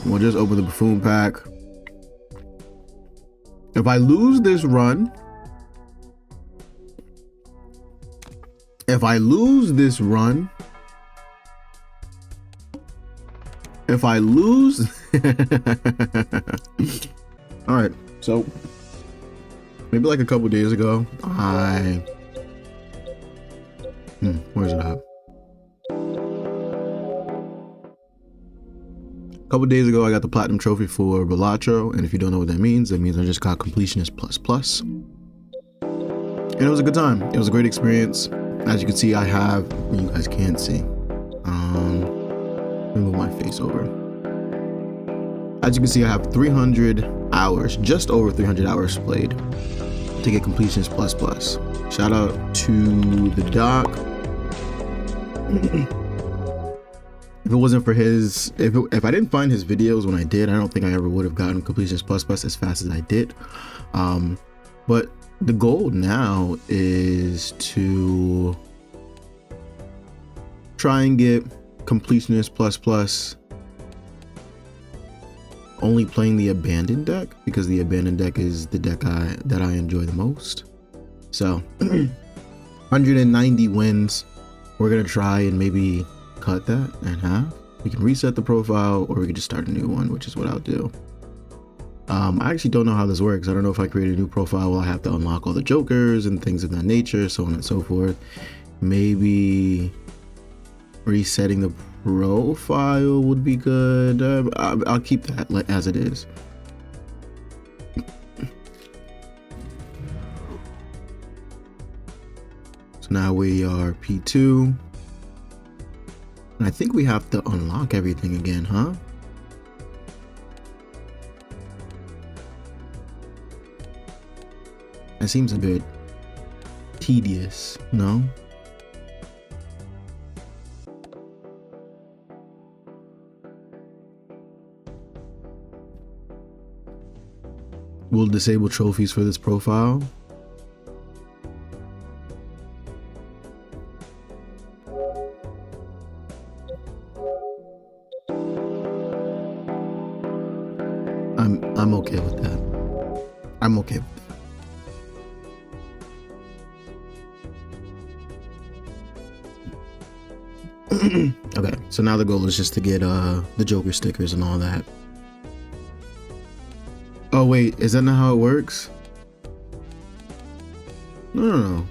We'll just open the buffoon pack. If I lose this run, if I lose, all right, so maybe like a couple days ago, where's it at? A couple days ago, I got the platinum trophy for Balatro, and if you don't know what that means I just got Completionist plus. And it was a good time. It was a great experience. As you can see, I have, you guys can't see. Let me move my face over. As you can see, I have 300 hours, just over 300 hours played to get Completionist plus. Shout out to the doc. If it wasn't for his, if I didn't find his videos when I did, I don't think I ever would have gotten Completionist plus as fast as I did. But the goal now is to try and get Completionist plus only playing the Abandoned Deck, because the Abandoned Deck is the deck that I enjoy the most. So 190 wins. We're gonna try and maybe cut that in half. We can reset the profile, or we can just start a new one, which is what I'll do. I actually don't know how this works. I don't know if I create a new profile, will I have to unlock all the jokers and things of that nature, so on and so forth. Maybe resetting the profile would be good. I'll keep that as it is. So now we are P2. And I think we have to unlock everything again, huh? That seems a bit tedious, no? We'll disable trophies for this profile. I'm okay with that. I'm okay with that. Okay, so now the goal is just to get the Joker stickers and all that. Oh wait, is that not how it works? No.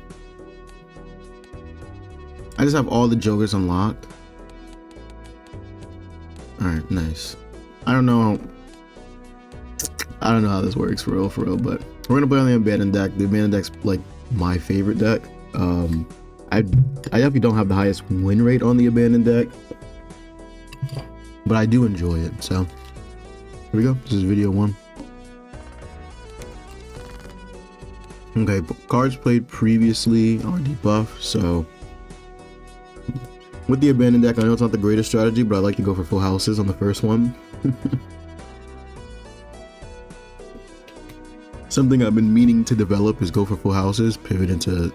I just have all the Jokers unlocked. Alright, nice. I don't know how this works for real, but we're gonna play on the Abandoned Deck. The Abandoned Deck's like my favorite deck. I definitely don't have the highest win rate on the Abandoned Deck, but I do enjoy it. So here we go. This is video 1. Okay, cards played previously are debuffed. So with the Abandoned Deck, I know it's not the greatest strategy, but I like to go for full houses on the first one. Something I've been meaning to develop is go for full houses, pivot into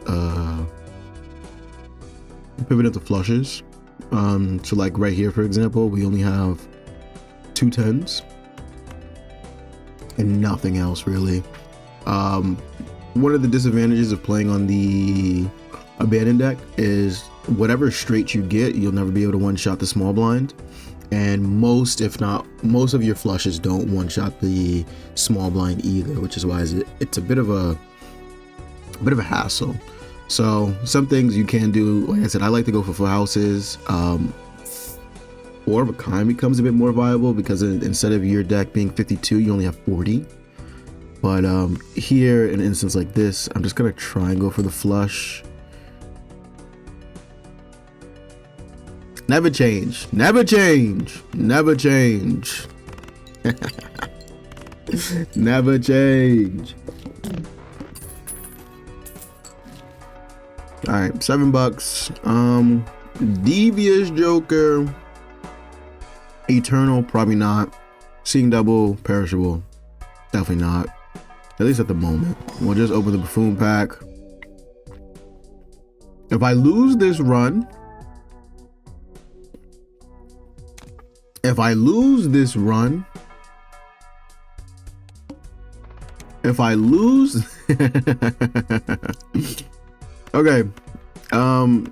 flushes. So like right here, for example, we only have 2 10s and nothing else really. One of the disadvantages of playing on the Abandoned Deck is whatever straight you get, you'll never be able to one-shot the small blind. And most, if not most, of your flushes don't one-shot the small blind either, which is why it's a bit of a hassle. So some things you can do, like I said, I like to go for full houses. 4 of a kind becomes a bit more viable because instead of your deck being 52, you only have 40. But here, in an instance like this, I'm just gonna try and go for the flush. Never change. Never change. Never change. Never change. All right, $7. Devious Joker. Eternal, probably not. Seeing Double, perishable, definitely not. At least at the moment. We'll just open the buffoon pack. If I lose this run, If I lose this run, if I lose, okay.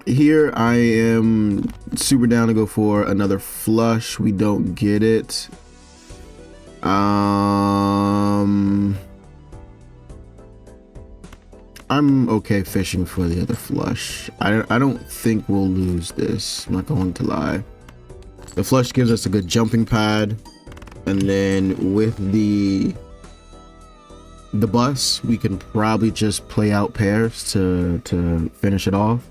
Here I am super down to go for another flush. We don't get it. I'm okay fishing for the other flush. I don't think we'll lose this. I'm not going to lie. The flush gives us a good jumping pad, and then with the bus, we can probably just play out pairs to finish it off.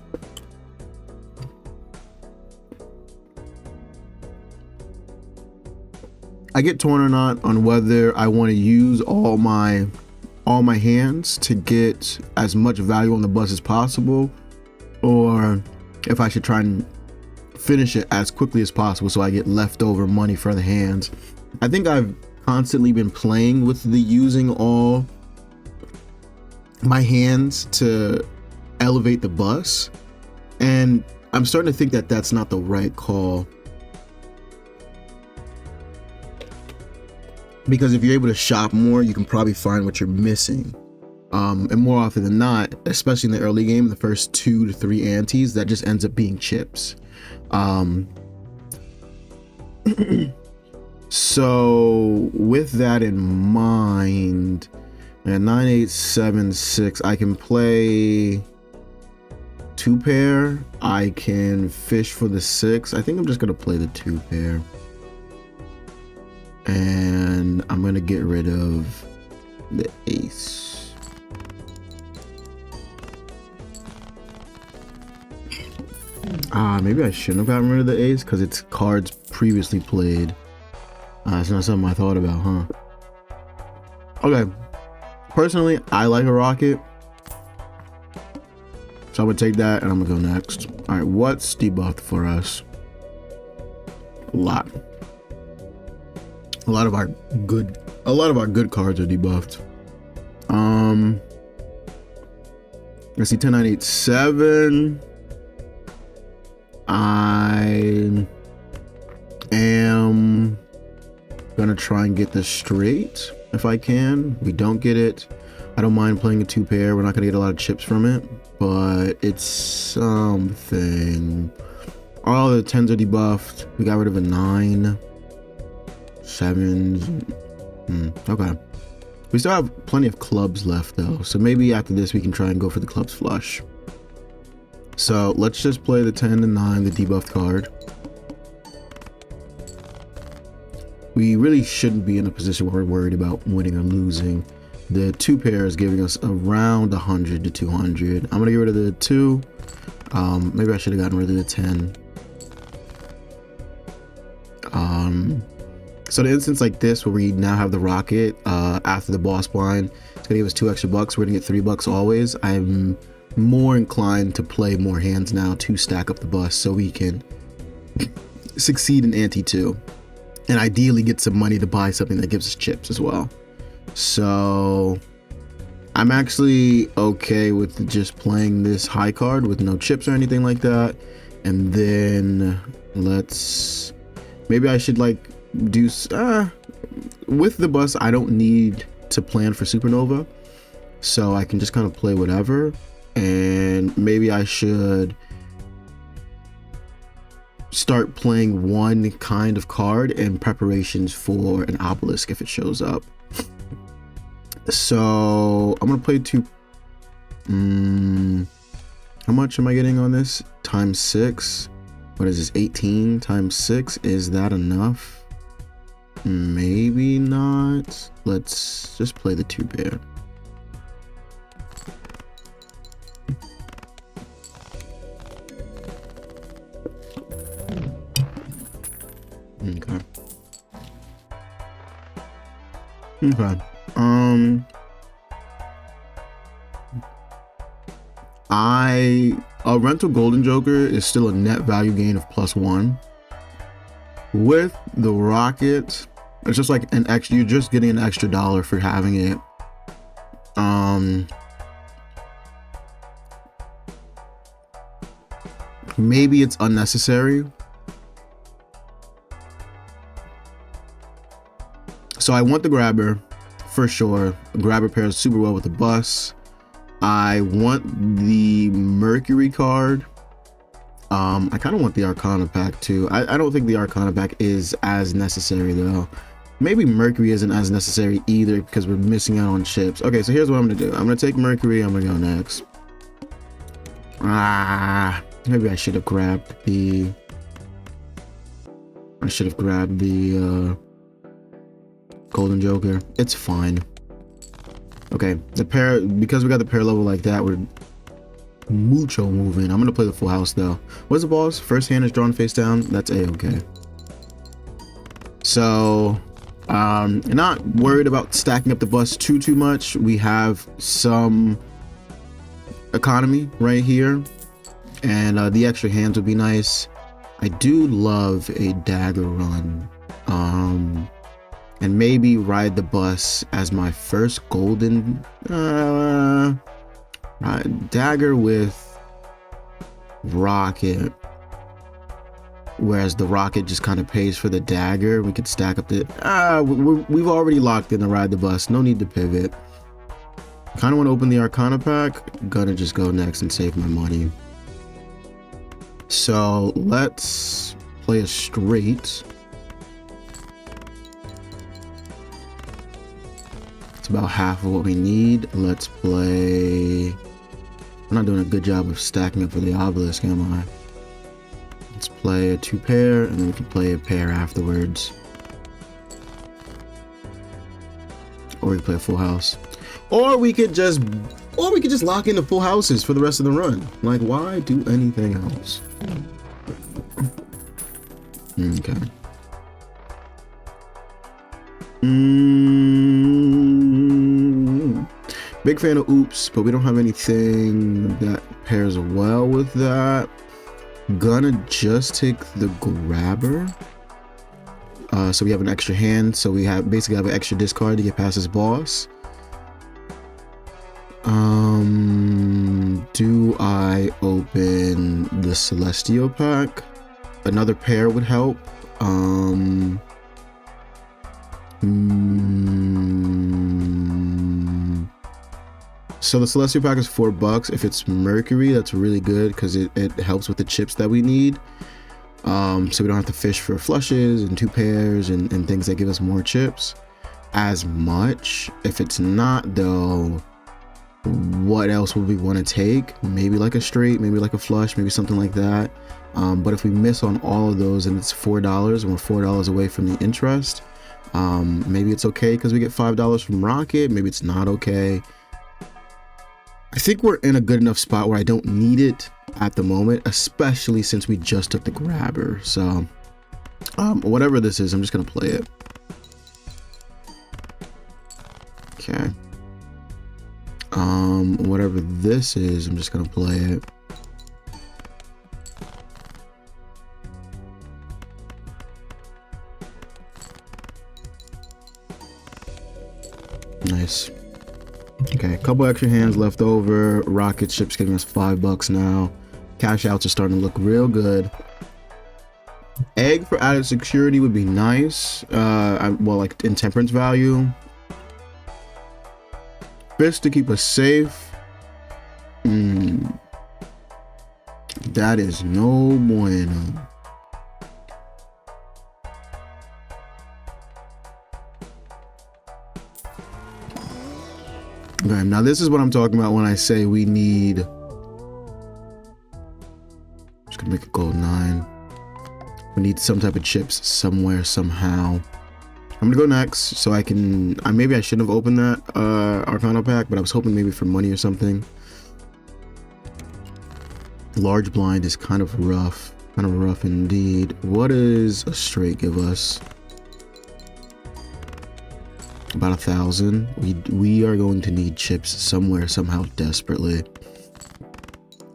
I get torn or not on whether I want to use all my hands to get as much value on the bus as possible, or if I should try and finish it as quickly as possible so I get leftover money for the hands. I think I've constantly been playing with the using all my hands to elevate the bus, and I'm starting to think that that's not the right call, because if you're able to shop more, you can probably find what you're missing, and more often than not, especially in the early game, the first 2 to 3 antes, that just ends up being chips. So with that in mind, at 9876, I can play 2 pair. I can fish for the 6. I think I'm just gonna play the 2 pair, and I'm gonna get rid of the ace. Maybe I shouldn't have gotten rid of the ace because it's cards previously played. It's not something I thought about, huh? Okay. Personally, I like a rocket, so I'm gonna take that and I'm gonna go next. All right, what's debuffed for us? A lot of our good cards are debuffed. Let's see, 10987. I am gonna try and get this straight if I can. We don't get it. I don't mind playing a 2 pair. We're not gonna get a lot of chips from it, but it's something. All the 10s are debuffed. We got rid of a 9, 7s. Okay. We still have plenty of clubs left though, so maybe after this we can try and go for the clubs flush. So let's just play the 10 and 9, the debuffed card. We really shouldn't be in a position where we're worried about winning or losing. The 2 pair is giving us around 100 to 200. I'm gonna get rid of the 2. Maybe I should have gotten rid of the 10. So the instance like this where we now have the rocket after the boss blind, it's gonna give us 2 extra bucks. We're gonna get 3 bucks always. I'm more inclined to play more hands now to stack up the bus so we can succeed in ante 2, and ideally get some money to buy something that gives us chips as well. So I'm actually okay with just playing this high card with no chips or anything like that, and then maybe I should like do with the bus. I don't need to plan for supernova, so I can just kind of play whatever. And maybe I should start playing one kind of card in preparations for an obelisk if it shows up. So I'm gonna play 2. How much am I getting on this? Times 6. What is this? 18 times 6. Is that enough? Maybe not. Let's just play the 2 pair. Okay. A rental golden joker is still a net value gain of +1. With the rocket, it's just like an extra. You're just getting an extra $1 for having it. Maybe it's unnecessary. So I want the grabber for sure. Grabber pairs super well with the bus. I want the Mercury card. I kind of want the Arcana pack too. I don't think the Arcana pack is as necessary though. Maybe Mercury isn't as necessary either because we're missing out on chips. Okay, so here's what I'm gonna do. I'm gonna take Mercury. I'm gonna go next. Maybe I should have grabbed the. Golden Joker. It's fine. Okay, the pair, because we got the pair level like that, we're mucho moving. I'm gonna play the full house though. What's the balls? First hand is drawn face down. That's a-okay. So not worried about stacking up the bus too much. We have some economy right here, and the extra hands would be nice. I do love a dagger run, and maybe ride the bus as my first golden dagger with rocket, whereas the rocket just kind of pays for the dagger. We could stack up the we've already locked in the ride the bus, no need to pivot. Kind of want to open the Arcana pack. Gonna just go next and save my money. So let's play a straight. It's about half of what we need. Let's play. I'm not doing a good job of stacking up for the obelisk, am I? Let's play a 2-pair, and then we can play a pair afterwards. Or we can play a full house. Or we could just lock into full houses for the rest of the run. Like, why do anything else? Okay. Big fan of oops, but we don't have anything that pairs well with that. Gonna just take the grabber. So we have an extra hand, so we basically have an extra discard to get past this boss. Do I open the Celestial pack? Another pair would help. So the Celestial pack is $4. If it's Mercury, that's really good because it helps with the chips that we need. So we don't have to fish for flushes and 2 pairs and things that give us more chips as much. If it's not though, what else would we want to take? Maybe like a straight, maybe like a flush, maybe something like that. But if we miss on all of those and it's $4 and we're $4 away from the interest, maybe it's okay because we get $5 from Rocket. Maybe it's not okay. I think we're in a good enough spot where I don't need it at the moment, especially since we just took the grabber. So whatever this is, I'm just gonna play it. Okay. Whatever this is, I'm just gonna play it. Nice. Okay, a couple extra hands left over. Rocket ship's giving us $5 now. Cash outs are starting to look real good. Egg for added security would be nice. Well, like intemperance value. Fist to keep us safe. That is no bueno. Okay, now this is what I'm talking about when I say we need. Just gonna make a gold 9. We need some type of chips somewhere, somehow. I'm gonna go next so I can. Maybe I shouldn't have opened that Arcana pack, but I was hoping maybe for money or something. Large blind is kind of rough indeed. What does a straight give us? About 1,000. We are going to need chips somewhere, somehow, desperately.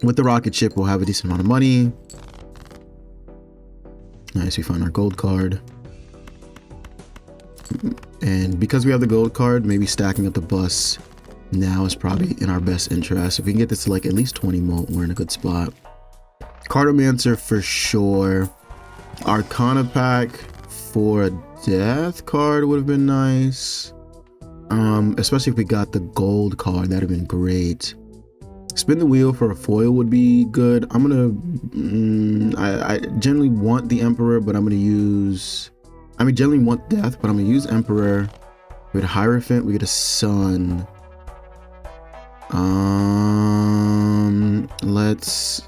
With the rocket chip, we'll have a decent amount of money. Nice, we found our gold card. And because we have the gold card, maybe stacking up the bus now is probably in our best interest. If we can get this to like at least 20 molt, we're in a good spot. Cartomancer for sure. Arcana pack for a death card would have been nice. Especially if we got the gold card, that'd have been great. Spin the wheel for a foil would be good. I'm gonna, I generally want the Emperor, but I'm gonna use, generally want Death, but I'm gonna use Emperor. We get a Hierophant, we get a Sun. Let's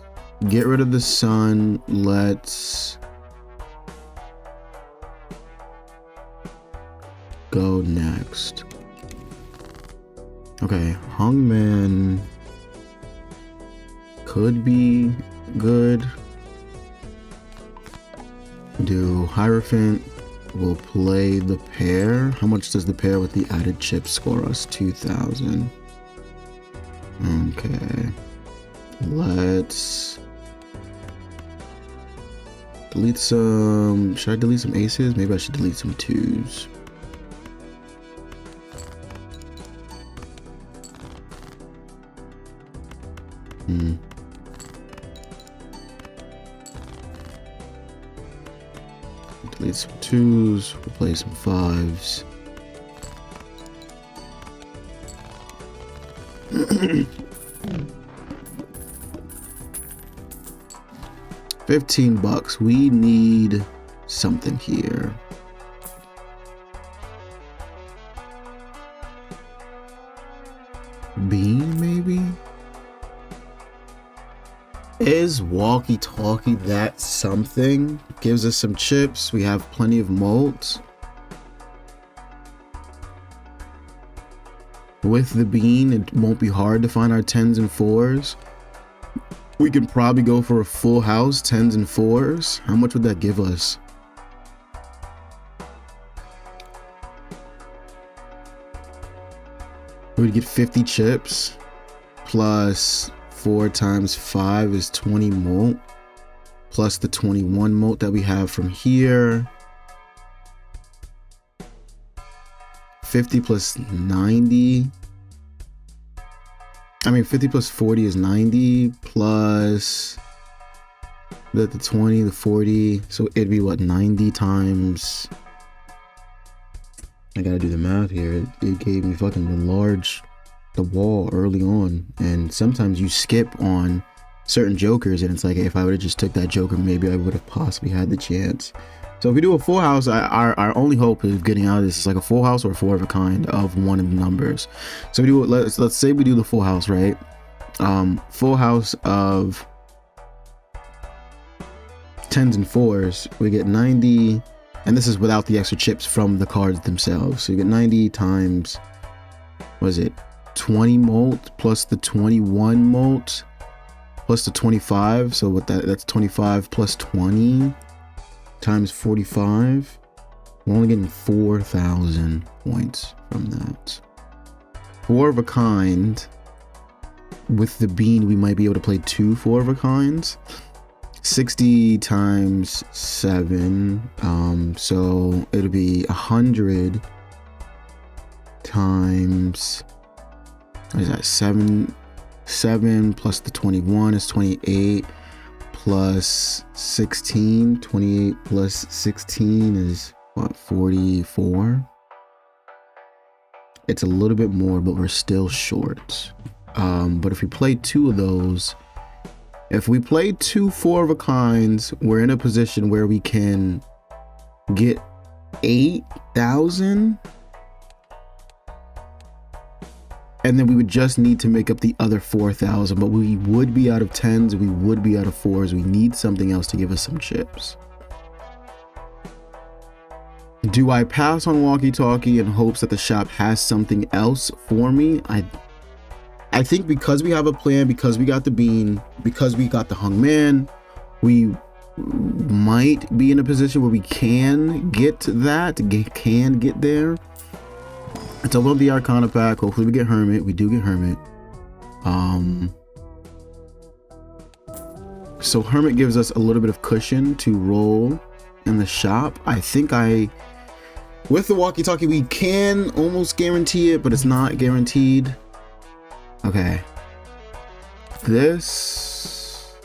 get rid of the Sun. Let's go next. Okay, Hungman could be good. Do Hierophant. We'll play the pair. How much does the pair with the added chip score us? 2,000. Okay. Let's delete some. Should I delete some aces? Maybe I should delete some twos. Delete some twos, we'll play some fives. $15. We need something here. Bean, maybe? Is walkie-talkie that something? Gives us some chips. We have plenty of molds. With the bean, it won't be hard to find our 10s and 4s. We can probably go for a full house, 10s and 4s. How much would that give us? We'd get 50 chips plus 4 times 5 is 20 molt, plus the 21 molt that we have from here. 50 plus 90. 50 plus 40 is 90, plus the 20, the 40. So it'd be what, 90 times. I gotta do the math here. It gave me fucking the wall early on, and sometimes you skip on certain jokers, and it's like, if I would have just took that joker, maybe I would have possibly had the chance. So if we do a full house, our only hope of getting out of this is like a full house or a 4 of a kind of one of the numbers. So we do, let's say we do the full house, right? Full house of 10s and 4s, we get 90, and this is without the extra chips from the cards themselves. So you get 90 times, what is it, 20 molt plus the 21 molt plus the 25. So what that's 25 plus 20 times 45. We're only getting 4,000 points from that. 4 of a kind. With the bean, we might be able to play 2 4 of a kinds. 60 times 7. So it'll be 100 times, what is that, 7 plus the 21 is 28, plus 16. 28 plus 16 is what, 44. It's a little bit more, but we're still short. But if we play 2 of those, if we play 2 4 of a kinds, we're in a position where we can get 8,000. And then we would just need to make up the other 4,000, but we would be out of 10s, we would be out of 4s. We need something else to give us some chips. Do I pass on walkie-talkie in hopes that the shop has something else for me? I think because we have a plan, because we got the bean, because we got the hung man, we might be in a position where we can get that, can get there. Let's open up the Arcana pack. Hopefully we get Hermit. We do get Hermit. So Hermit gives us a little bit of cushion to roll in the shop. I think with the walkie-talkie, we can almost guarantee it, but it's not guaranteed. Okay. This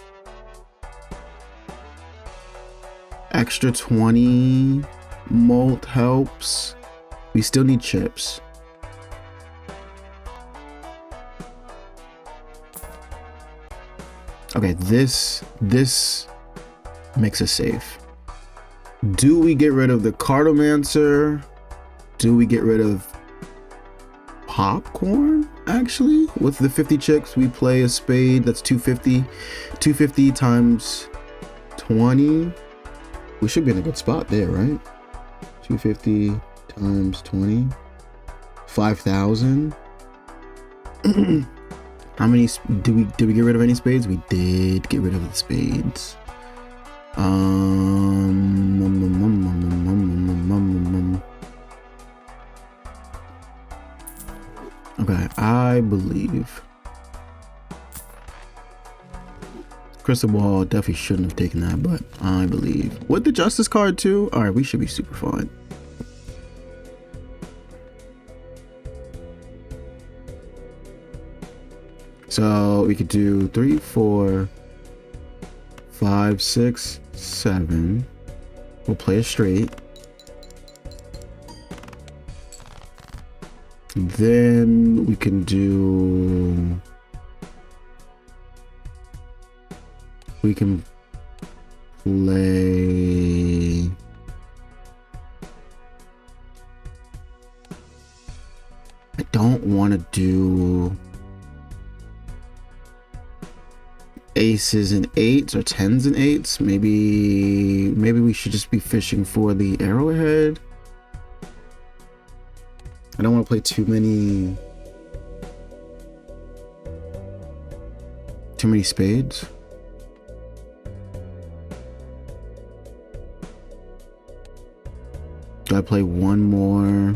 extra 20 Molt helps. We still need chips. Okay, this makes us safe. Do we get rid of the Cartomancer? Do we get rid of popcorn? Actually, with the 50 chips, we play a spade. That's 250. 250 times 20. We should be in a good spot there, right? 250 times 20. 5,000. How many did we get rid of any spades? We did get rid of the spades. Okay, I believe crystal ball definitely shouldn't have taken that, but I believe with the justice card too. All right, we should be super fine. So we could do 3, 4, 5, 6, 7. We'll play a straight. Then we can do. We can play. I don't want to do aces and eights or tens and eights. Maybe we should just be fishing for the arrowhead. I don't want to play too many spades. Do I play one more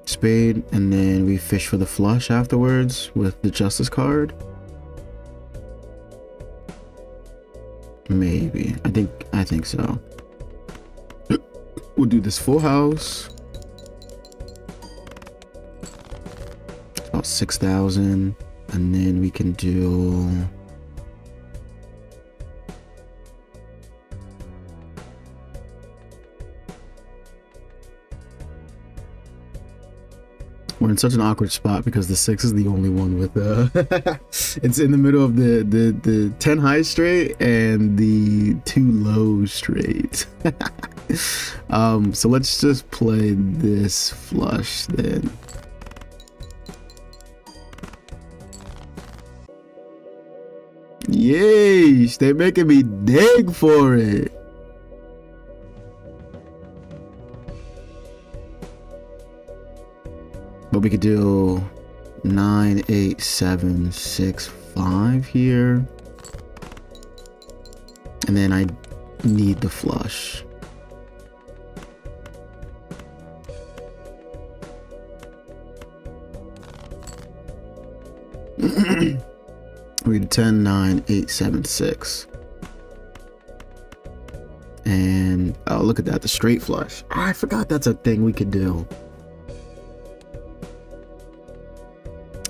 spade and then we fish for the flush afterwards with the justice card? Maybe. I think so. We'll do this full house. About 6,000, and then we can do we're in such an awkward spot because the 6 is the only one with it's in the middle of the 10 high straight and the 2 low straight. So let's just play this flush then. Yay, they're making me dig for it. But we could do 9, 8, 7, 6, 5 here. And then I need the flush. We do 10, 9, 8, 7, 6. And oh, look at that, the straight flush. Oh, I forgot that's a thing we could do.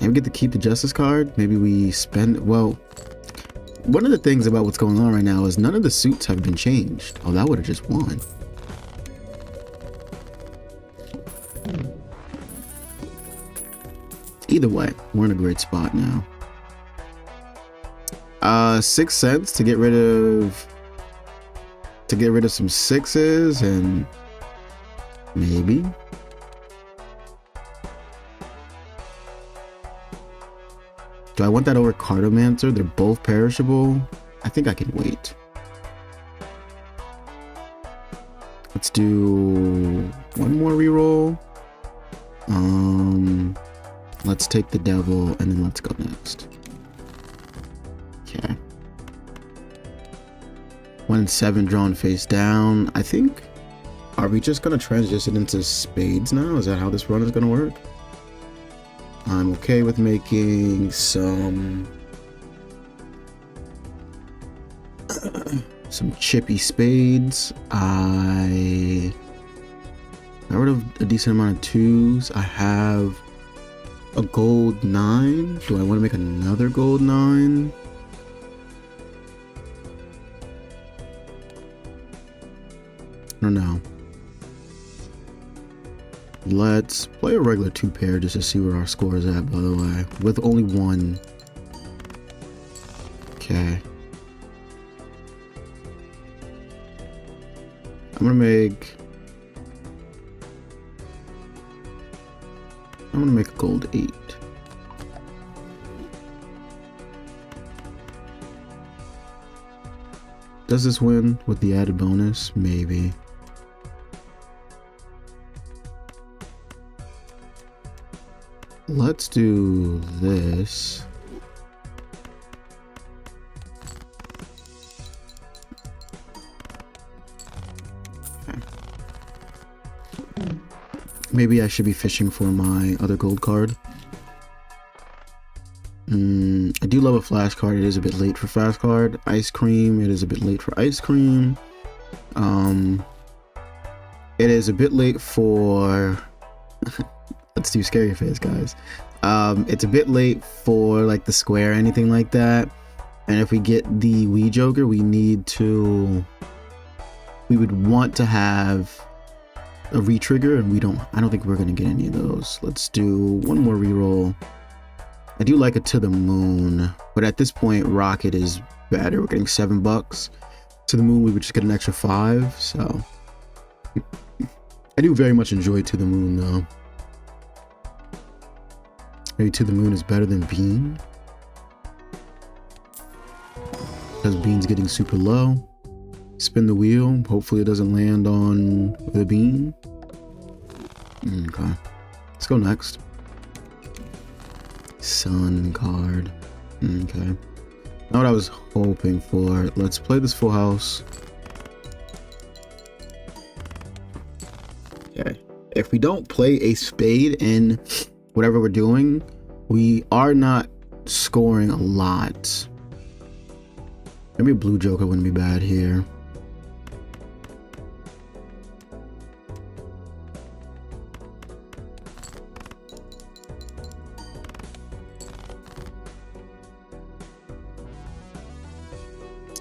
And we get to keep the justice card. Maybe we spend, well, one of the things about what's going on right now is none of the suits have been changed. Oh, that would have just won. Either way, we're in a great spot now. 6 cents to get rid of some 6s, and maybe do I want that over Cartomancer? They're both perishable. I think I can wait. Let's do one more reroll. Let's take the devil and then let's go next. Okay. 1 and 7 drawn face down. I think, are we just gonna transition into spades now? Is that how this run is gonna work? I'm okay with making some chippy spades. I got rid of a decent amount of 2s. I have a gold 9. Do I want to make another gold 9? I don't know. Let's play a regular 2-pair just to see where our score is at, by the way, with only one. Okay. I'm gonna make a gold 8. Does this win with the added bonus? Maybe. Let's do this. Okay. Maybe I should be fishing for my other gold card. I do love a flash card. It is a bit late for fast card. Ice cream. It is a bit late for ice cream. It is a bit late for. Let's do scary face, guys. It's a bit late for like the square or anything like that. And if we get the Wii Joker, we would want to have a re-trigger, and I don't think we're gonna get any of those. Let's do one more reroll. I do like it to the moon, but at this point, Rocket is better. We're getting $7. To the moon, we would just get an extra 5. So I do very much enjoy To the Moon, though. Maybe To the Moon is better than Bean, because Bean's getting super low. Spin the wheel. Hopefully, it doesn't land on the Bean. Okay, let's go next. Sun card. Okay. Not what I was hoping for. Let's play this full house. Okay. If we don't play a spade in whatever we're doing, we are not scoring a lot. Maybe a blue joker wouldn't be bad here.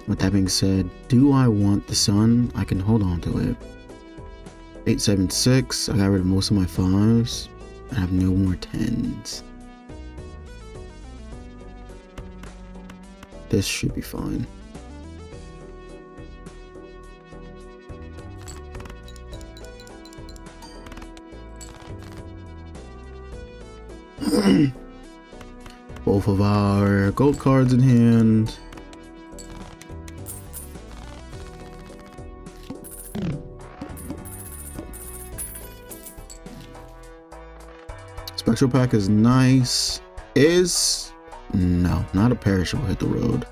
With that being said, do I want the sun? I can hold on to it. 8, 7, 6. I got rid of most of my 5s. I have no more 10s. This should be fine. Both of our gold cards in hand. Spectral pack is nice. No, not a perishable hit the road.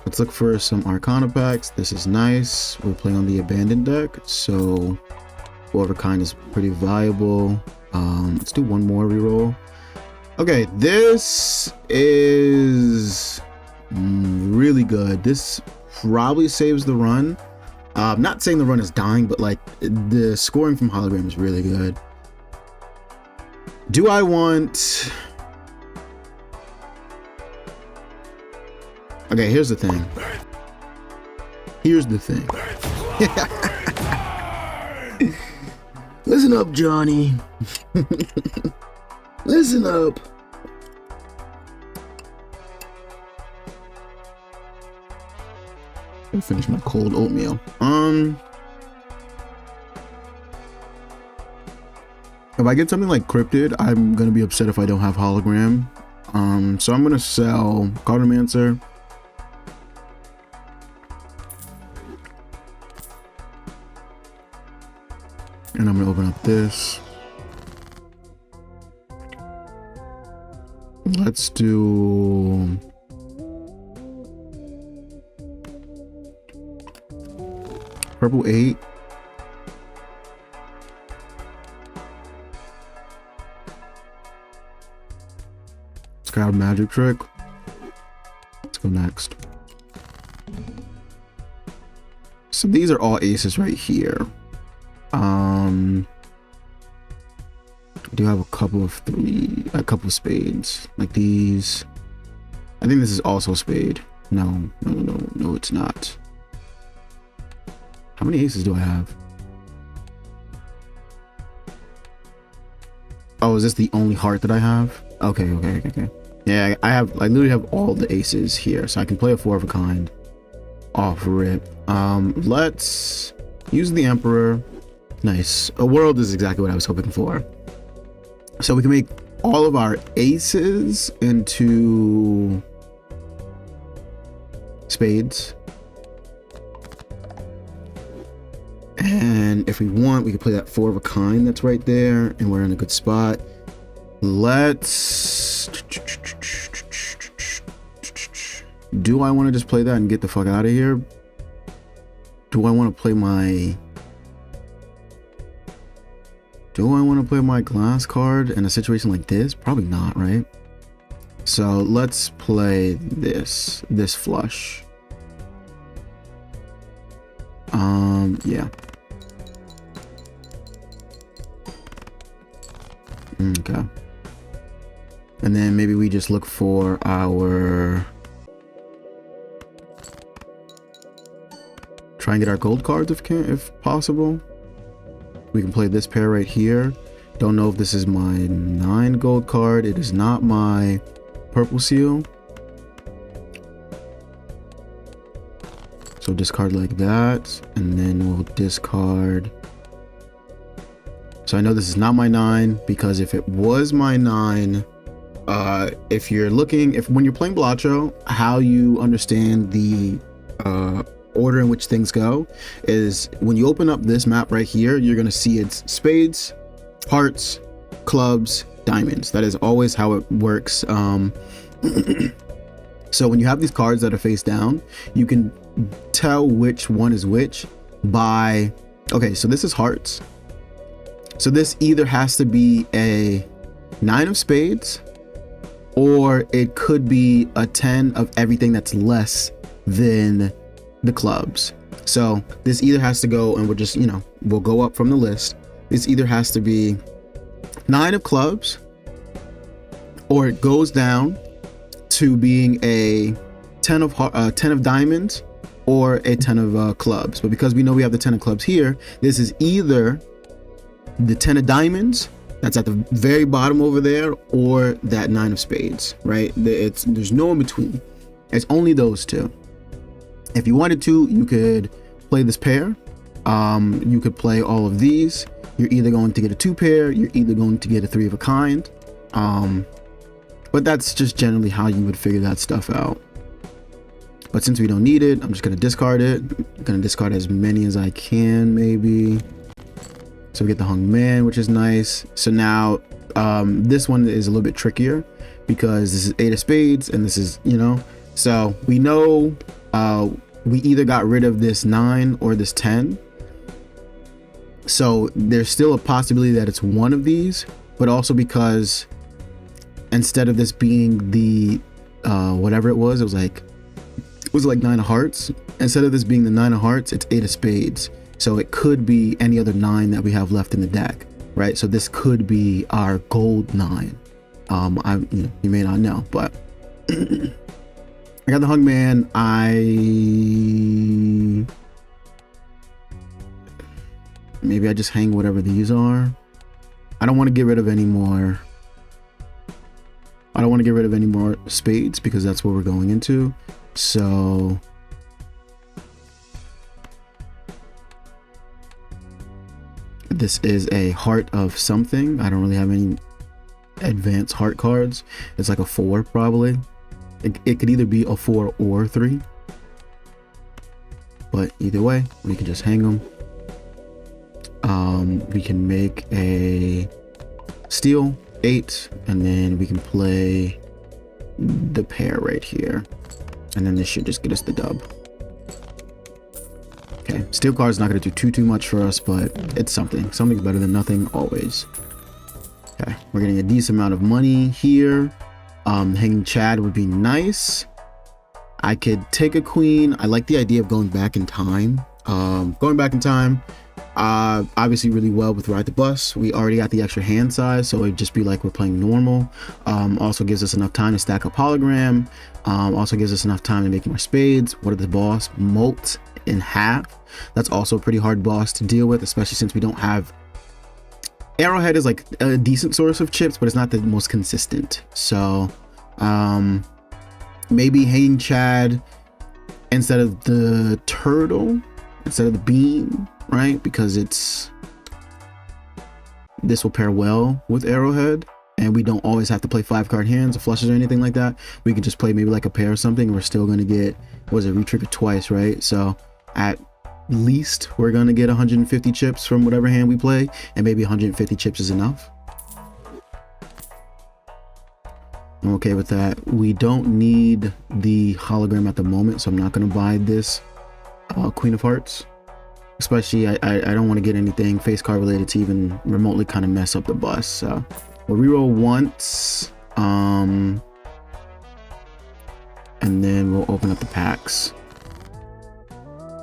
Let's look for some Arcana packs. This is nice. We're playing on the Abandoned deck, so whoever kind is pretty viable. Let's do one more reroll. Okay, this is really good. This probably saves the run. Not saying the run is dying, but like the scoring from hologram is really good. Do I want... Okay, here's the thing. Listen up, Johnny. Listen up. I'll finish my cold oatmeal. If I get something like Cryptid, I'm gonna be upset if I don't have hologram. So I'm gonna sell Cartomancer. And I'm gonna open up this. Let's do... Purple 8. Let's grab a magic trick. Let's go next. So these are all aces right here. I do have a couple of spades, like these. I think this is also a spade. No, it's not. How many aces do I have? Oh, is this the only heart that I have? Okay. Yeah, I literally have all the aces here, so I can play a 4 of a kind off rip. Let's use the Emperor. Nice. A world is exactly what I was hoping for. So we can make all of our aces into spades. And if we want, we can play that 4 of a kind that's right there, and we're in a good spot. Let's... Do I want to just play that and get the fuck out of here? Do I want to play my... Do I want to play my glass card in a situation like this? Probably not, right? So let's play this flush. Yeah. Okay. And then maybe we just look for our... Try and get our gold cards if possible. We can play this pair right here. Don't know if this is my 9 gold card. It is not my purple seal. So discard like that, and then we'll discard. So I know this is not my 9, because if it was my 9, when you're playing Blatcho, how you understand the order in which things go is when you open up this map right here, you're going to see it's spades, hearts, clubs, diamonds. That is always how it works. So when you have these cards that are face down, you can tell which one is which by, okay, so this is hearts. So this either has to be a 9 of spades, or it could be a 10 of everything that's less than the clubs. So this either has to go, and we'll just, we'll go up from the list. This either has to be 9 of clubs, or it goes down to being a 10 of diamonds, or a 10 of clubs. But because we know we have the 10 of clubs here, this is either the 10 of diamonds that's at the very bottom over there, or that 9 of spades, right? There's no in between. It's only those two. If you wanted to, you could play this pair. You could play all of these. You're either going to get a 2 pair, you're either going to get a 3 of a kind. But that's just generally how you would figure that stuff out. But since we don't need it, I'm just going to discard it. I'm going to discard as many as I can, maybe. So we get the Hung Man, which is nice. So now this one is a little bit trickier because this is 8 of spades and this is, so we know we either got rid of this 9 or this 10. So there's still a possibility that it's one of these, but also because instead of this being the whatever it was like 9 of hearts. Instead of this being the 9 of hearts, it's 8 of spades. So it could be any other 9 that we have left in the deck, right? So this could be our gold 9. You may not know, but I got the Hung Man. Maybe I just hang whatever these are. I don't want to get rid of any more. I don't want to get rid of any more spades because that's what we're going into. So this is a heart of something. I don't really have any advanced heart cards. It's like a 4 probably. It could either be a 4 or 3. But either way, we can just hang them. We can make a steel 8, and then we can play the pair right here, and then this should just get us the dub. Okay, steel card is not going to do too much for us, but it's something's better than nothing always. Okay, we're getting a decent amount of money here. Hanging Chad would be nice. I could take a queen. I like the idea of going back in time. Obviously really well with Ride the Bus. We already got the extra hand size, so it'd just be like we're playing normal. Also gives us enough time to stack up hologram. Also gives us enough time to make more spades. What are the boss? Molt in half. That's also a pretty hard boss to deal with, especially since we don't have Arrowhead is like a decent source of chips, but it's not the most consistent. So maybe Hanging Chad instead of the turtle, instead of the bean, right? Because this will pair well with Arrowhead, and we don't always have to play 5-card hands or flushes or anything like that. We could just play maybe like a pair or something, and we're still going to get, retrigger twice, right? So at least we're going to get 150 chips from whatever hand we play, and maybe 150 chips is enough. I'm okay with that. We don't need the hologram at the moment, so I'm not going to buy this Queen of Hearts. Especially, I don't want to get anything face card related to even remotely kind of mess up the bust. So we'll reroll once, and then we'll open up the packs.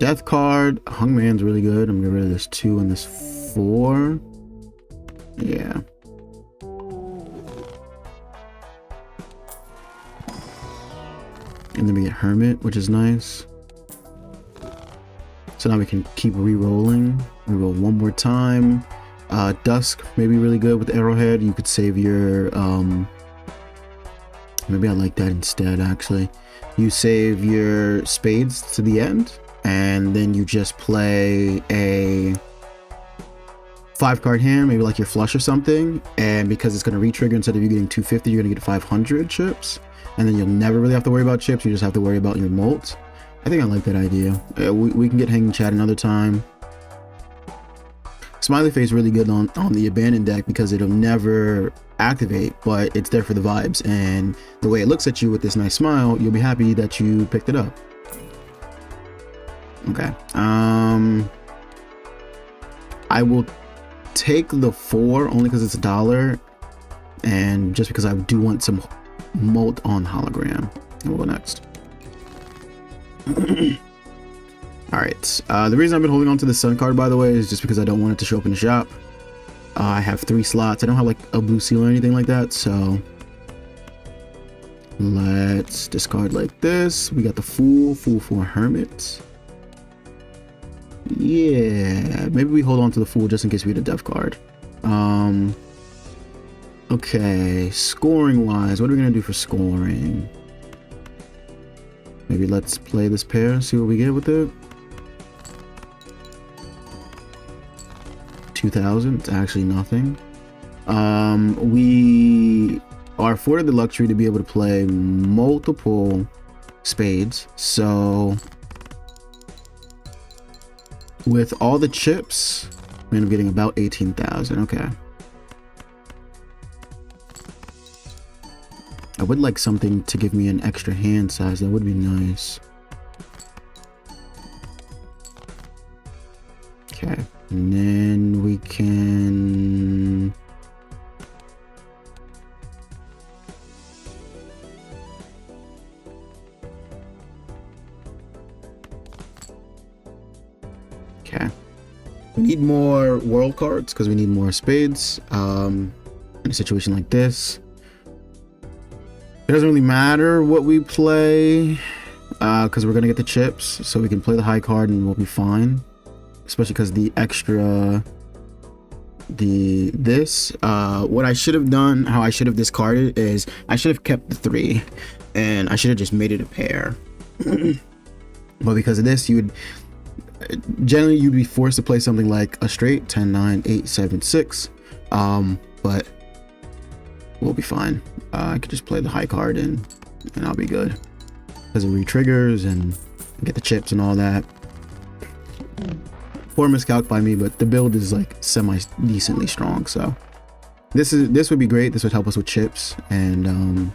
Death card, Hungman's really good. I'm gonna get rid of this 2 and this 4. Yeah. And then we get Hermit, which is nice. So now we can keep re-rolling. Re-roll one more time. Dusk may be really good with Arrowhead. You could save your maybe I like that instead, actually. You save your spades to the end, and then you just play a 5-card hand, maybe like your flush or something, and because it's going to re-trigger, instead of you getting 250, you're going to get 500 chips, and then you'll never really have to worry about chips. You just have to worry about your molt. I think I like that idea. We can get Hanging Chad another time. Smiley Face really good on the Abandoned deck because it'll never activate, but it's there for the vibes, and the way it looks at you with this nice smile, you'll be happy that you picked it up. Okay. I will take the 4 only because it's $1, and just because I do want some molt on hologram. And we'll go next. All right, the reason I've been holding on to the Sun card, by the way, is just because I don't want it to show up in the shop. I have 3 slots. I don't have like a blue seal or anything like that, so let's discard like this. We got the Fool for Hermit. Yeah, maybe we hold on to the Fool just in case we get a Death card. Okay, scoring wise, what are we gonna do for scoring? Maybe let's play this pair, see what we get with it. 2,000, it's actually nothing. We are afforded the luxury to be able to play multiple spades, so with all the chips, we end up getting about 18,000. Okay. I would like something to give me an extra hand size. That would be nice. Okay, and then we can... Okay. We need more world cards because we need more spades. In a situation like this, it doesn't really matter what we play because we're gonna get the chips, so we can play the high card and we'll be fine. Especially because the extra, what I should have done, how I should have discarded is I should have kept the 3, and I should have just made it a pair. But because of this, you'd be forced to play something like a straight 10, 9, 8, 7, 6. But we'll be fine. I could just play the high card and I'll be good because it re-triggers and get the chips and all that. Poor miscalc by me, but the build is like semi-decently strong, so this would be great. This would help us with chips, and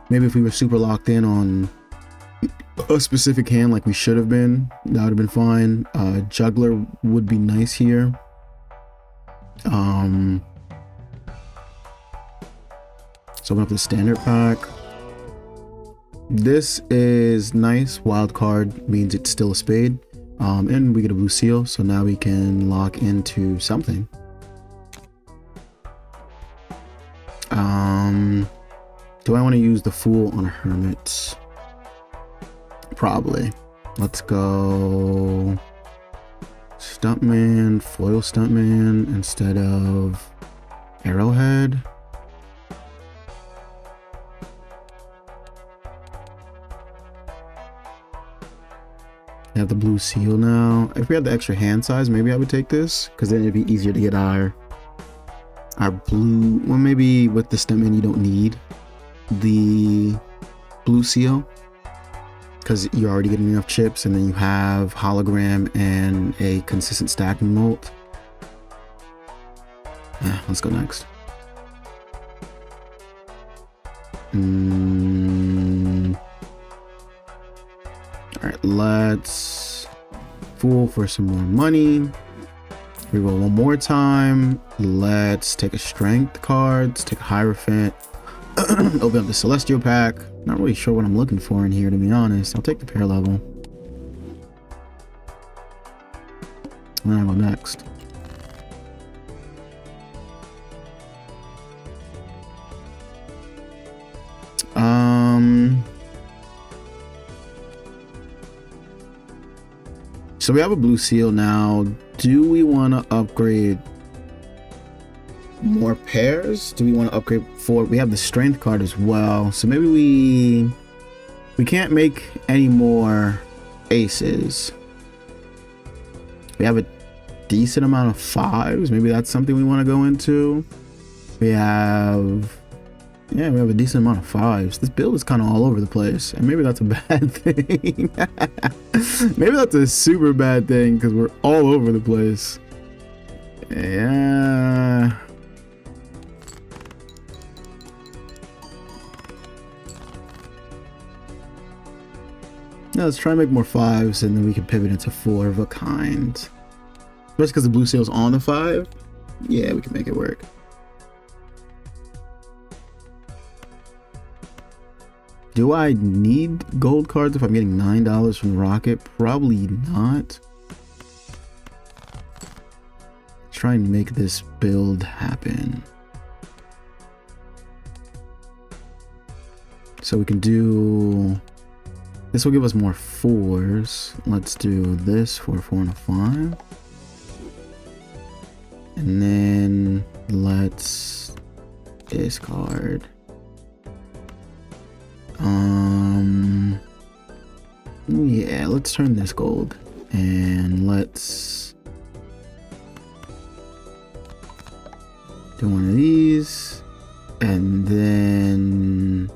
maybe if we were super locked in on a specific hand like we should have been, that would have been fine. Juggler would be nice here. So open up the standard pack. This is nice. Wild card means it's still a spade. And we get a blue seal, so now we can lock into something. Do I want to use the Fool on a Hermit? Probably. Let's go Stuntman, foil Stuntman instead of have the blue seal now. If we had the extra hand size, maybe I would take this, because then it'd be easier to get our blue. Well, maybe with the stem in, you don't need the blue seal, because you're already getting enough chips, and then you have hologram and a consistent stacking molt. Yeah, let's go next. Alright, let's fool for some more money. Reroll one more time. Let's take a strength card. Let's take a Hierophant. Open up the Celestial pack. Not really sure what I'm looking for in here, to be honest. I'll take the pair level. And then I'll go next. So we have a blue seal now. Do we want to upgrade more pairs? Do we want to upgrade for? We have the strength card as well. So maybe we can't make any more aces. We have a decent amount of fives. Maybe that's something we want to go into. We have a decent amount of fives. This build is kind of all over the place, and maybe that's a bad thing. Maybe that's a super bad thing, because we're all over the place. Yeah. Yeah, let's try and make more fives, and then we can pivot into four of a kind. Especially because the blue seal's on the 5. Yeah, we can make it work. Do I need gold cards if I'm getting $9 from the Rocket? Probably not. Try and make this build happen. So we can do... This will give us more 4s. Let's do this for a 4 and a 5. And then let's discard. Yeah, let's turn this gold, and let's do one of these, and then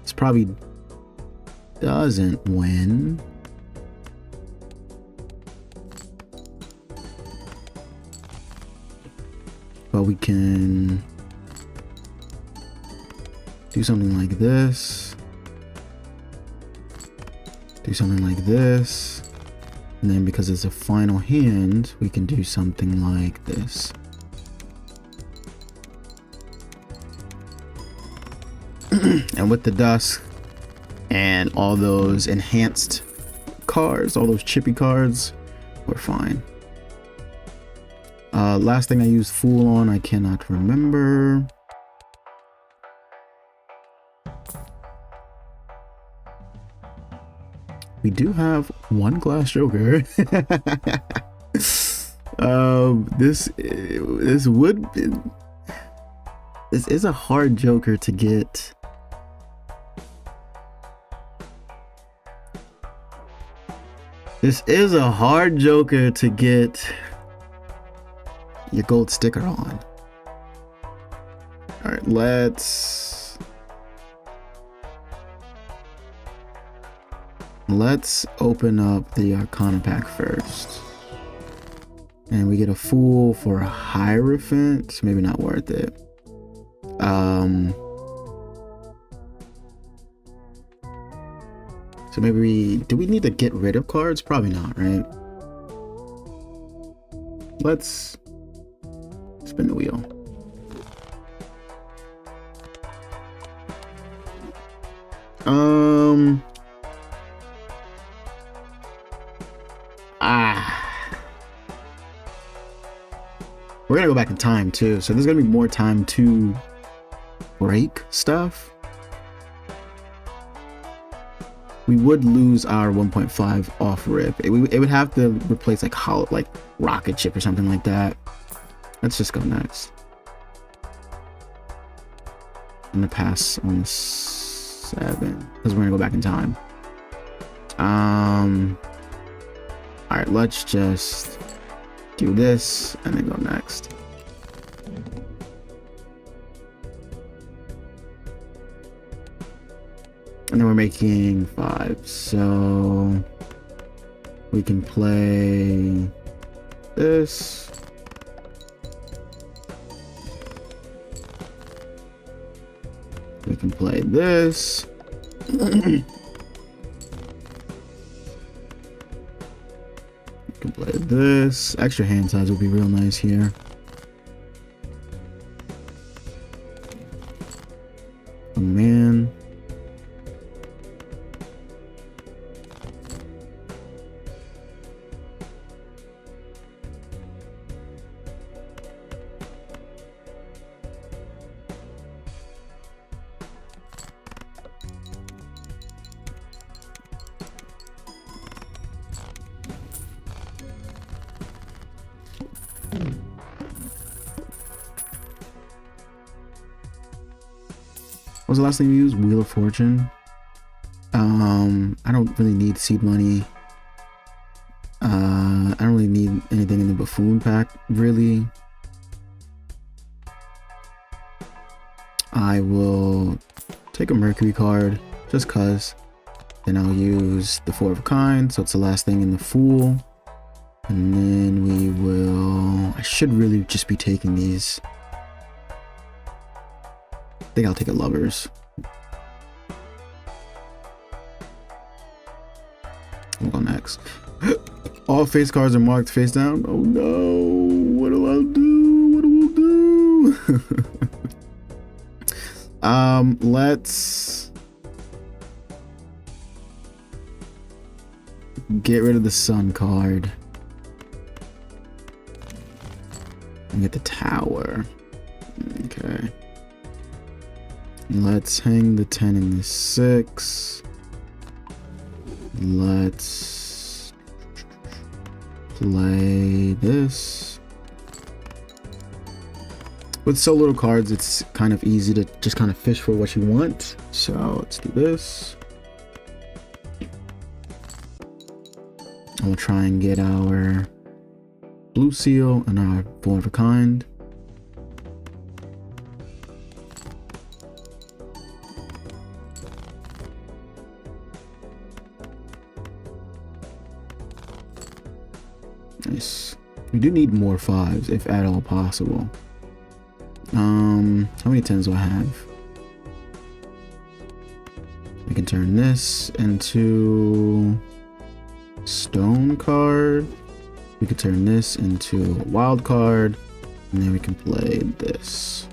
this probably doesn't win. But we can do something like this. Do something like this. And then because it's a final hand, we can do something like this. And with the dusk and all those enhanced cards, all those chippy cards, we're fine. Last thing I used Fool on, I cannot remember. We do have one glass joker. This is a hard joker to get. This is a hard joker to get your gold sticker on. All right, let's open up the Arcana pack first. And we get a Fool for a Hierophant, so maybe not worth it. So maybe do we need to get rid of cards? Probably not, right? Let's spin the wheel. We're gonna go back in time too, so there's gonna be more time to break stuff. We would lose our 1.5 off rip. It would have to replace like rocket chip or something like that. Let's just go next. I'm gonna pass on 7 because we're gonna go back in time. All right, let's just do this and then go next. And then we're making 5, so we can play this. We can play this. We can play this. Extra hand size would be real nice here. Oh man. What was the last thing you used? Wheel of Fortune. I don't really need seed money. I don't really need anything in the buffoon pack, really. I will take a Mercury card, just cuz. Then I'll use the 4 of a kind, so it's the last thing in the Fool. And then we will... I should really just be taking these. I think I'll take a Lovers. We'll go next. All face cards are marked face down. Oh no! What do I do? What do I do? Let's get rid of the Sun card and get the Tower. Okay. Let's hang the 10 and the 6. Let's play this. With so little cards, it's kind of easy to just kind of fish for what you want. So let's do this. And we'll try and get our blue seal and our 4 of a kind. Nice. We do need more 5s, if at all possible. How many 10s do I have? We can turn this into stone card. We could turn this into a wild card, and then we can play this.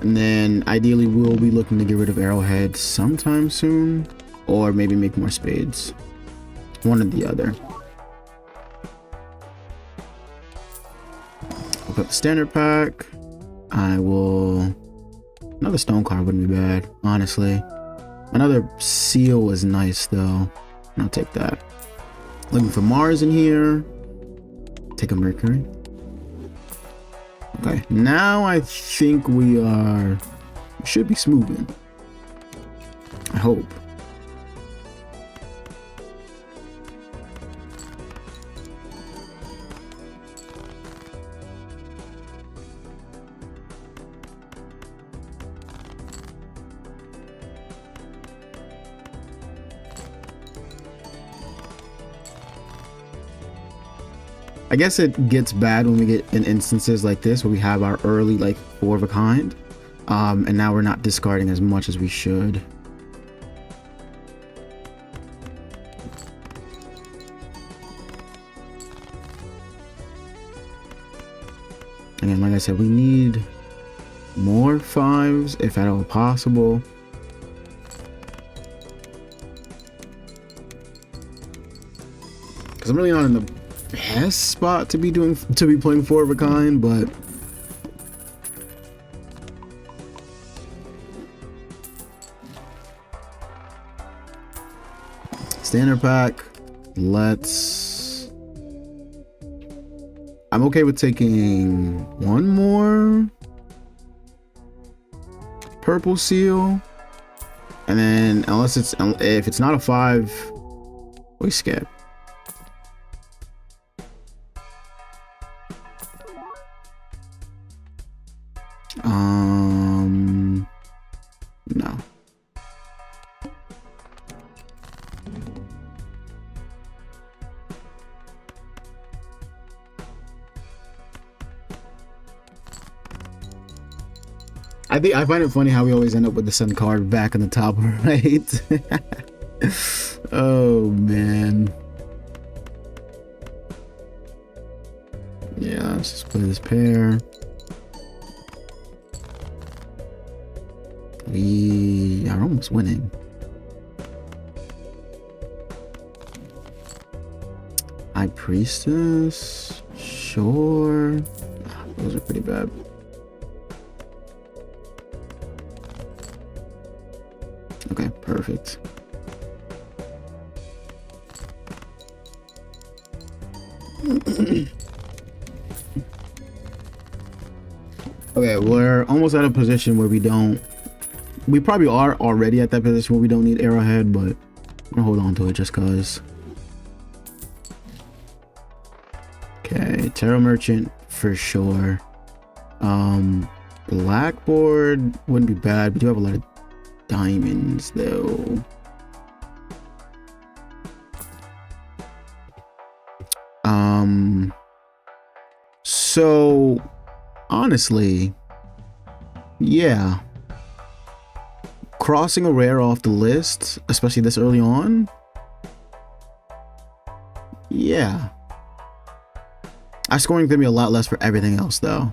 And then ideally we'll be looking to get rid of Arrowhead sometime soon, or maybe make more spades. One or the other. We'll put the standard pack. I will... Another stone card wouldn't be bad, honestly. Another seal was nice though. I'll take that. Looking for Mars in here. Take a Mercury. Okay, now I think we should be smoothing. I hope. I guess it gets bad when we get in instances like this where we have our early like 4 of a kind, and now we're not discarding as much as we should. Again, like I said, we need more 5s if at all possible. Because I'm really not in the best spot to be playing 4 of a kind, but standard pack. I'm okay with taking one more. purple seal. And then if it's not a 5, we skip. No. I find it funny how we always end up with the sun card back in the top right. Oh man. Yeah, let's just play this pair. We are almost winning. High Priestess, sure. Those are pretty bad. Okay, perfect. Okay, we're almost at a position where we probably are already at that position where we don't need Arrowhead, but I'm gonna hold on to it just cause. Okay, Tarot Merchant for sure. Blackboard wouldn't be bad. We do have a lot of diamonds though. So honestly, yeah, crossing a rare off the list, especially this early on, yeah. Our scoring gonna be a lot less for everything else though.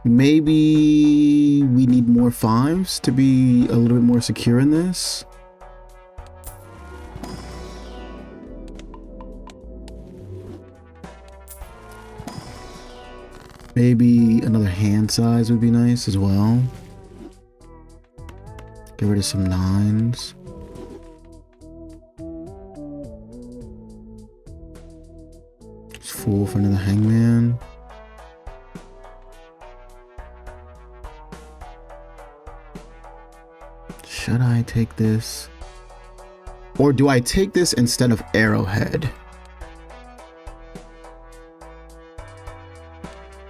Maybe we need more 5s to be a little bit more secure in this. Maybe another hand size would be nice as well. Get rid of some 9s. Just Fool for another hangman. Should I take this? Or do I take this instead of Arrowhead?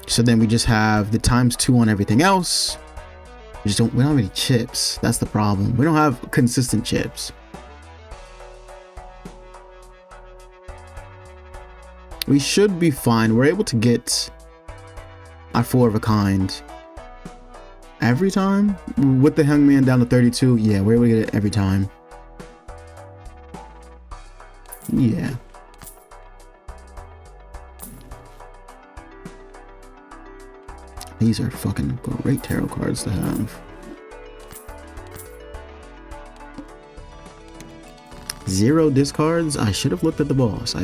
So then we just have the ×2 on everything else. We don't have any chips. That's the problem. We don't have consistent chips. We should be fine. We're able to get our 4 of a kind every time. With the hangman down to 32, yeah, we're able to get it every time. Yeah. These are fucking great tarot cards to have. 0 discards. I should have looked at the boss.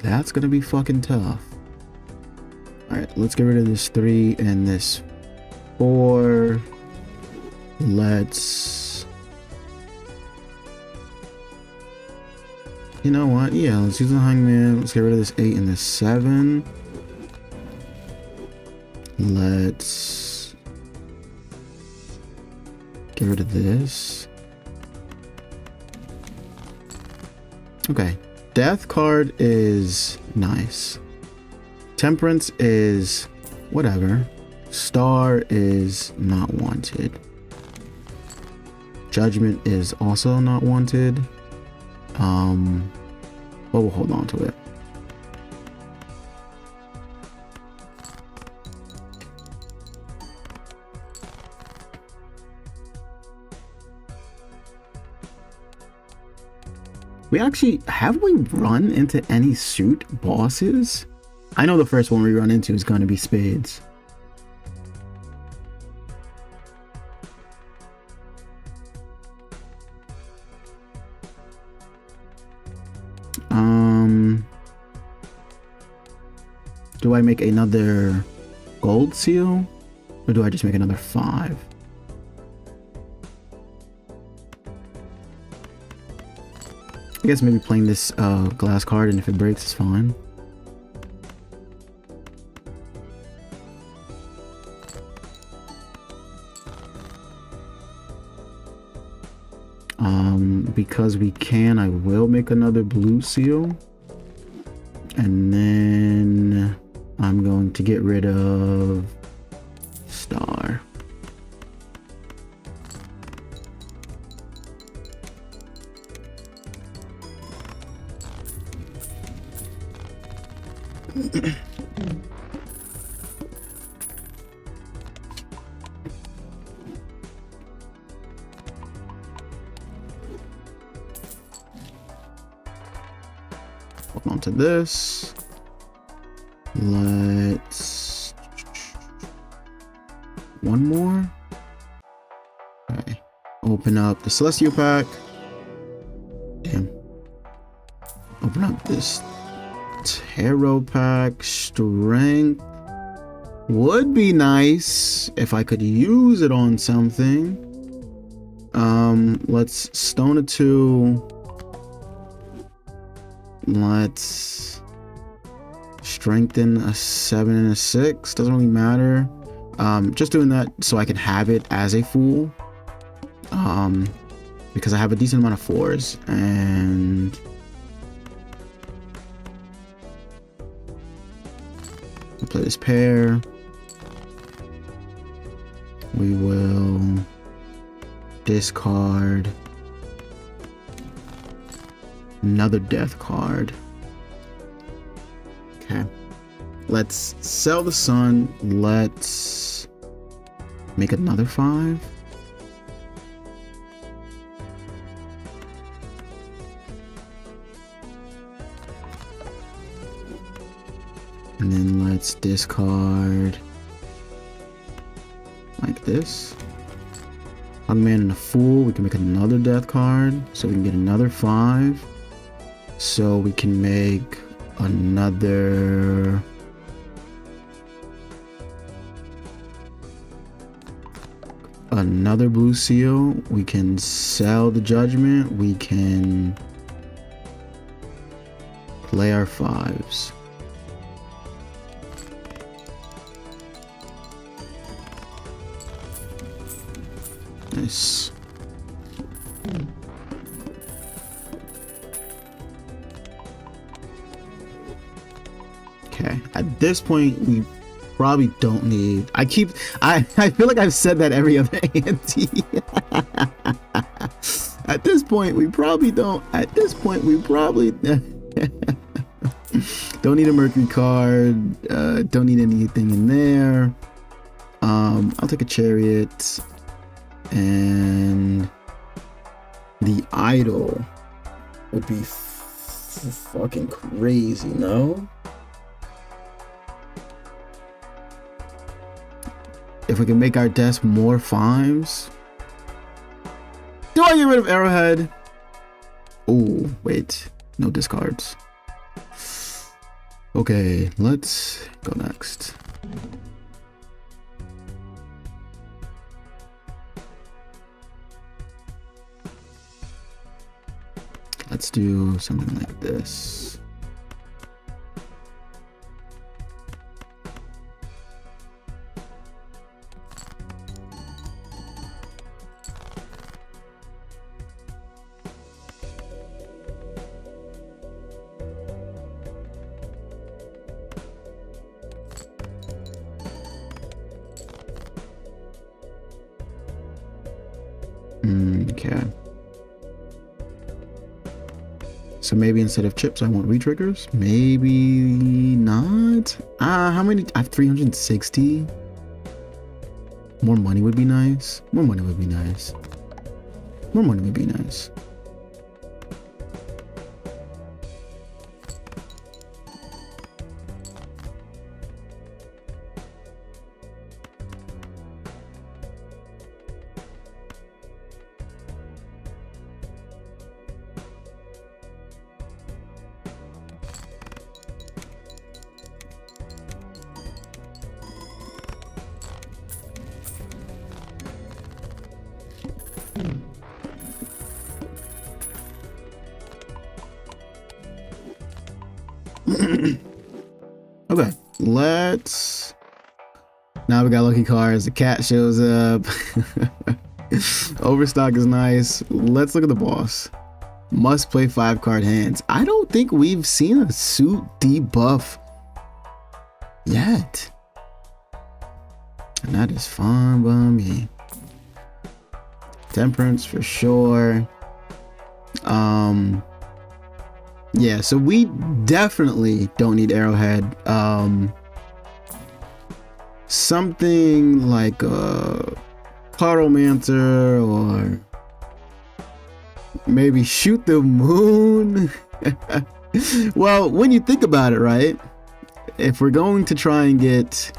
That's gonna be fucking tough. Alright, let's get rid of this 3 and this 4. Let's... You know what? Yeah, let's use the hangman. Let's get rid of this 8 and this 7. Let's get rid of this. Okay, death card is nice. Temperance is whatever. Star is not wanted. Judgment is also not wanted. But we'll hold on to it. Have we run into any suit bosses? I know the first one we run into is going to be spades. Do I make another gold seal? Or do I just make another 5? I guess maybe playing this glass card, and if it breaks, it's fine. because we can, I will make another blue seal. And then I'm going to get rid of star. Hold on to this. Let's one more. Okay. Open up the Celestial pack. Damn. Open up this Tarot pack. Strength would be nice if I could use it on something. Let's stone a 2. Let's strengthen a 7 and a 6. Doesn't really matter. Just doing that so I can have it as a fool. Because I have a decent amount of 4s, and we'll play this pair. We will discard another death card. Okay. Let's sell the sun. Let's make another 5. And then let's discard like this. Hungman and a Fool. We can make another death card, so we can get another 5. So we can make another blue seal. We can sell the Judgment. We can play our 5s. Nice. Okay, at this point we probably don't need. I feel like I've said that every other ante. At this point we probably don't. At this point we probably don't need a Mercury card. Don't need anything in there. I'll take a Chariot. And the Idol would be fucking crazy, no? If we can make our desk more 5s. Do I get rid of Arrowhead? Oh, wait. No discards. Okay, let's go next. Let's do something like this. Okay. So maybe instead of chips, I want retriggers. Maybe not. How many? I have 360. More money would be nice. More money would be nice. More money would be nice. Okay, let's. Now we got lucky cards. The cat shows up. Overstock is nice. Let's look at the boss. Must play 5-card hands. I don't think we've seen a suit debuff yet. And that is fine by me. Temperance for sure. Yeah, so we definitely don't need Arrowhead. Something like a Pyromancer or maybe Shoot the Moon. Well, when you think about it, right? If we're going to try and get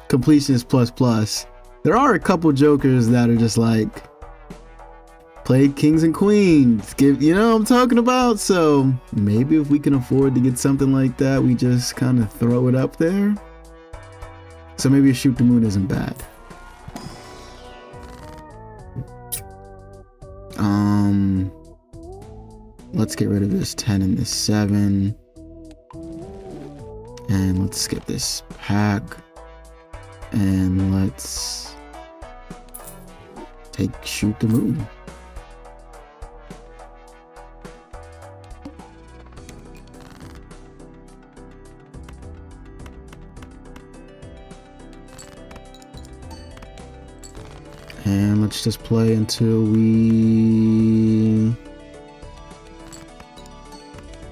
Completionist plus, there are a couple jokers that are just like, play kings and queens, you know what I'm talking about? So maybe if we can afford to get something like that, we just kind of throw it up there. So maybe a Shoot the Moon isn't bad. Let's get rid of this 10 and this 7. And let's skip this pack. And let's take Shoot the Moon. And let's just play until we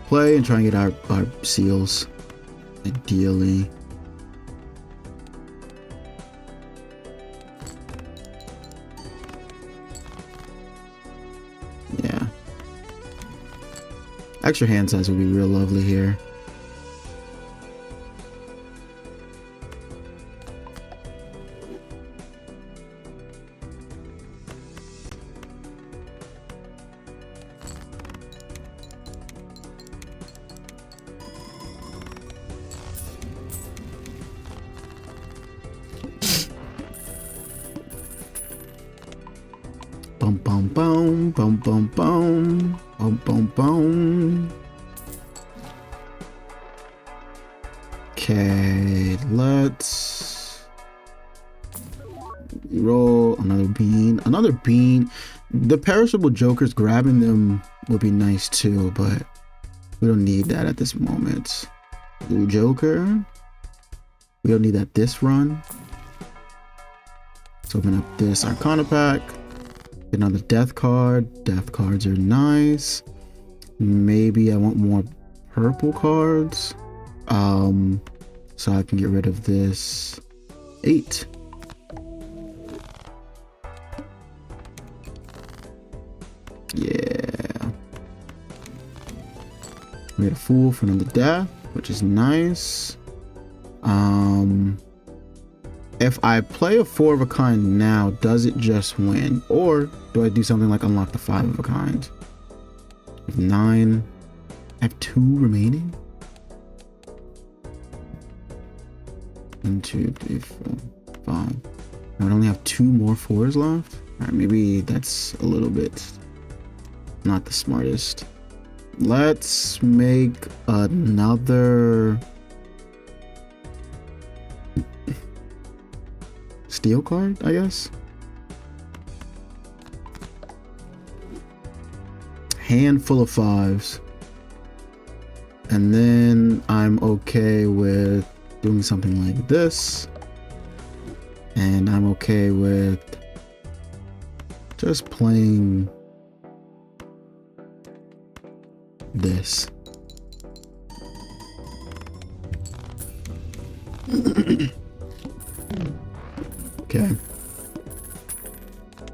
play and try and get our seals, ideally. Yeah. Extra hand size would be real lovely here. Bum bum bum bum bum bum bum bum bum. Okay, let's roll another bean. Another bean. The perishable jokers, grabbing them would be nice too, but we don't need that at this moment. Blue joker. We don't need that this run. Let's open up this Arcana pack. Another death card. Death cards are nice. Maybe I want more purple cards. So I can get rid of this 8. Yeah. We had a Fool for another death, which is nice. If I play a 4 of a kind now, does it just win? Or do I do something like unlock the 5 of a kind? I have 9. I have 2 remaining. 1, 2, 3, 4, 5. I would only have 2 more 4s left. Alright, maybe that's a little bit not the smartest. Let's make another steel card, I guess. Handful of 5s. And then I'm okay with doing something like this. And I'm okay with just playing this. Okay.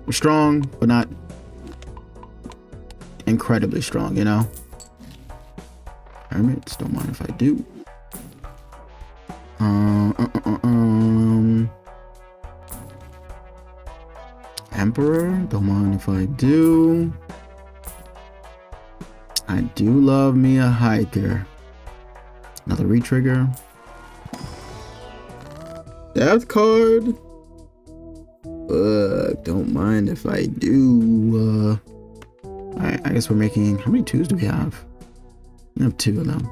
We're strong, but not incredibly strong, you know? Hermits, don't mind if I do. Emperor, don't mind if I do. I do love me a hiker. Another retrigger. Death card. Don't mind if I do. Alright, I guess we're making. How many 2s do we have? We have 2 of them.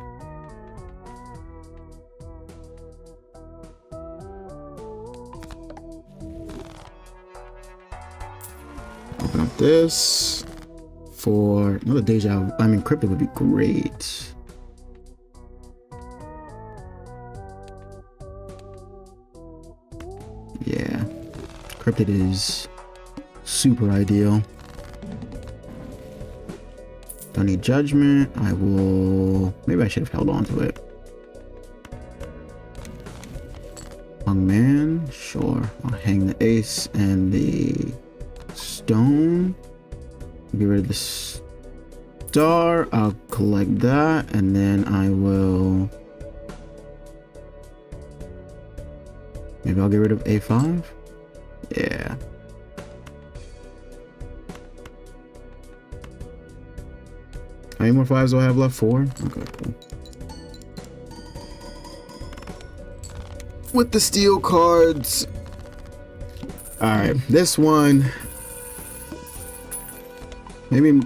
Open up this. for another deja. I mean, cryptid would be great. Yeah, cryptid is super ideal. Don't need judgment. I will. Maybe I should have held on to it. Young man, sure. I'll hang the ace and the stone. Get rid of the star. I'll collect that, and then I will. Maybe I'll get rid of A5. Yeah. How many more fives do I have left? 4? Okay, cool. With the steel cards. Alright, this one. Maybe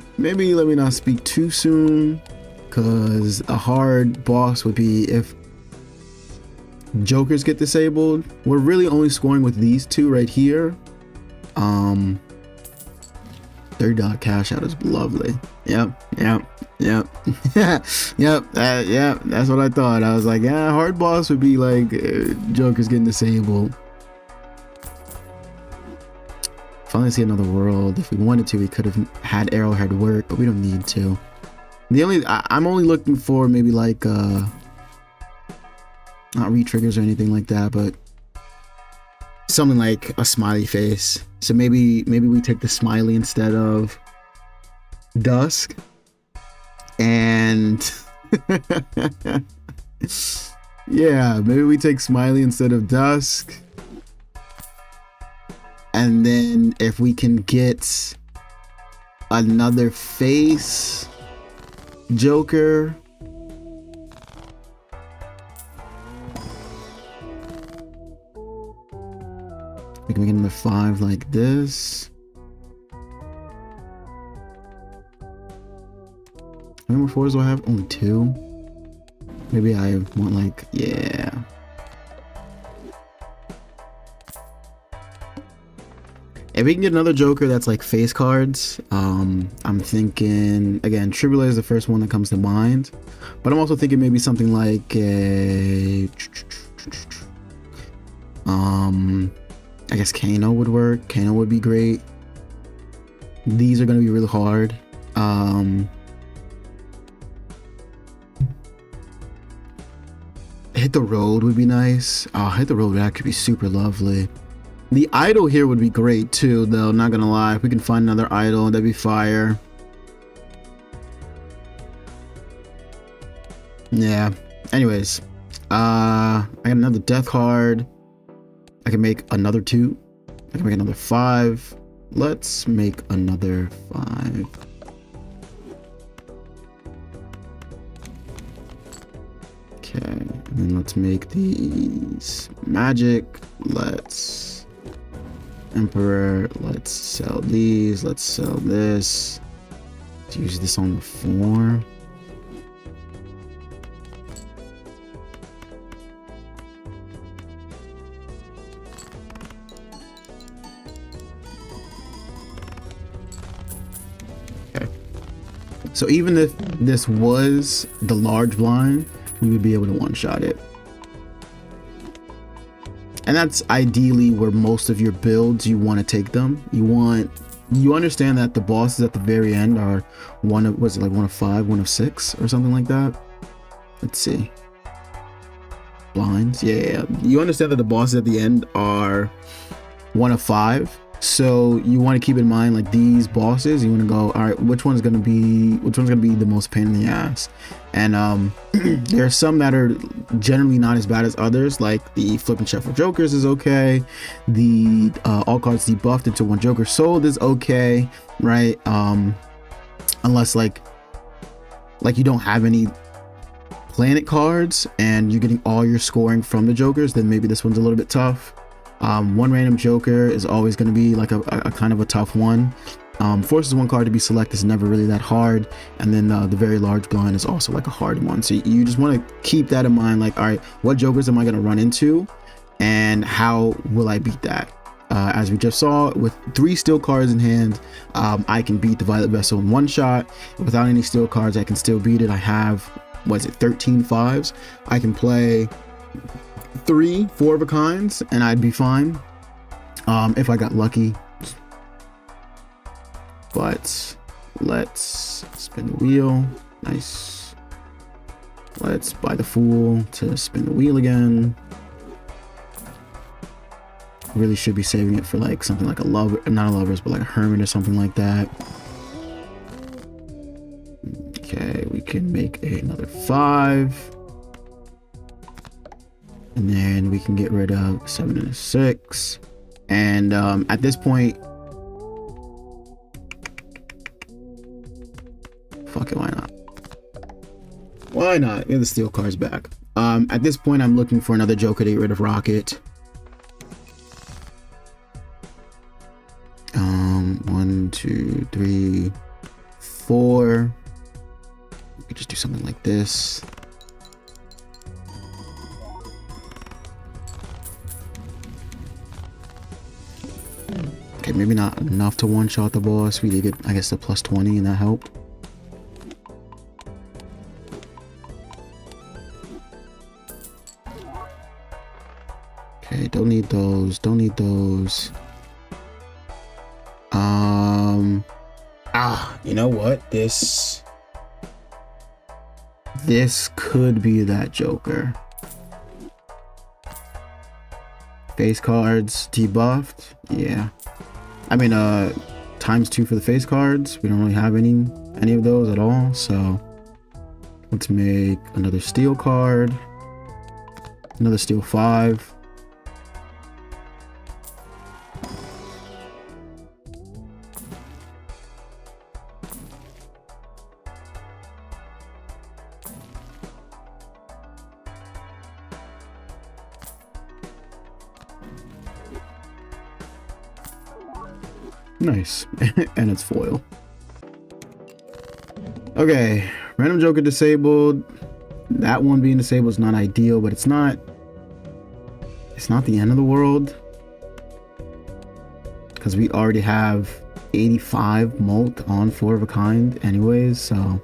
let me not speak too soon. Because a hard boss would be if jokers get disabled. We're really only scoring with these two right here. $30 cash out is lovely. Yep. Yep, that's what I thought. I was like, yeah, hard boss would be like jokers getting disabled. Finally see another world. If we wanted to, we could have had Arrowhead work, but we don't need to. I'm only looking for maybe like not re-triggers or anything like that, but something like a smiley face. So maybe we take the smiley instead of Dusk. And yeah, maybe we take smiley instead of Dusk. And then if we can get another face Joker, we can make another 5 like this. How many more 4s do I have? Only 2. Maybe I want like, yeah. If we can get another Joker that's like face cards, I'm thinking, again, Tribulate is the first one that comes to mind. But I'm also thinking maybe something like a, I guess Kano would work. Kano would be great. These are going to be really hard. Hit the Road would be nice. Oh, Hit the Road would actually be super lovely. The idol here would be great too, though, not gonna lie. If we can find another idol, that'd be fire. Yeah. Anyways, I got another death card. I can make another 2. I can make another 5. Let's make another 5. Okay, and then let's make these magic. Let's Emperor. Let's sell these. Let's sell this. Let's use this on the 4. Okay. So even if this was the large blind, we would be able to one-shot it. And that's ideally where most of your builds you want to take them. You understand that the bosses at the very end are one of 5, 1 of 6 or something like that. Let's see. Blinds. Yeah. You understand that the bosses at the end are 1 of 5. So you want to keep in mind, like, these bosses, you want to go, all right, which one's gonna be the most pain in the ass? And there are some that are generally not as bad as others, like the Flip and Shuffle Jokers is okay. The all cards debuffed into 1 Joker sold is okay, right? Unless like you don't have any planet cards and you're getting all your scoring from the Jokers, then maybe this one's a little bit tough. 1 random Joker is always going to be like a kind of a tough one. Forces 1 card to be selected is never really that hard. And then the very large blind is also like a hard one. So you just want to keep that in mind. Like, all right, what Jokers am I going to run into and how will I beat that? as we just saw, with 3 steel cards in hand, I can beat the Violet Vessel in one shot. Without any steel cards, I can still beat it. I have, 13 5s. I can play 3 4 of a kinds and I'd be fine, if I got lucky. But let's spin the wheel. Nice. Let's buy the Fool to spin the wheel again. Really should be saving it for like something like a lover, not a Lovers, but like a Hermit or something like that. Okay, we can make another 5. And then we can get rid of 7 and a 6. And at this point, fuck it, why not? Why not? Get the steel cards back. At this point, I'm looking for another Joker to get rid of Rocket. 1 2 3 4. We could just do something like this. Okay, maybe not enough to one-shot the boss. We did get, I guess, the +20, and that helped. Okay, don't need those. Don't need those. You know what? This could be that Joker. Face cards debuffed. Yeah. I mean, ×2 for the face cards. We don't really have any of those at all. So let's make another steel card. Another steel 5. Nice. And it's foil. Okay, random Joker disabled. That one being disabled is not ideal, but it's not the end of the world, because we already have 85 molt on 4 of a kind anyways, so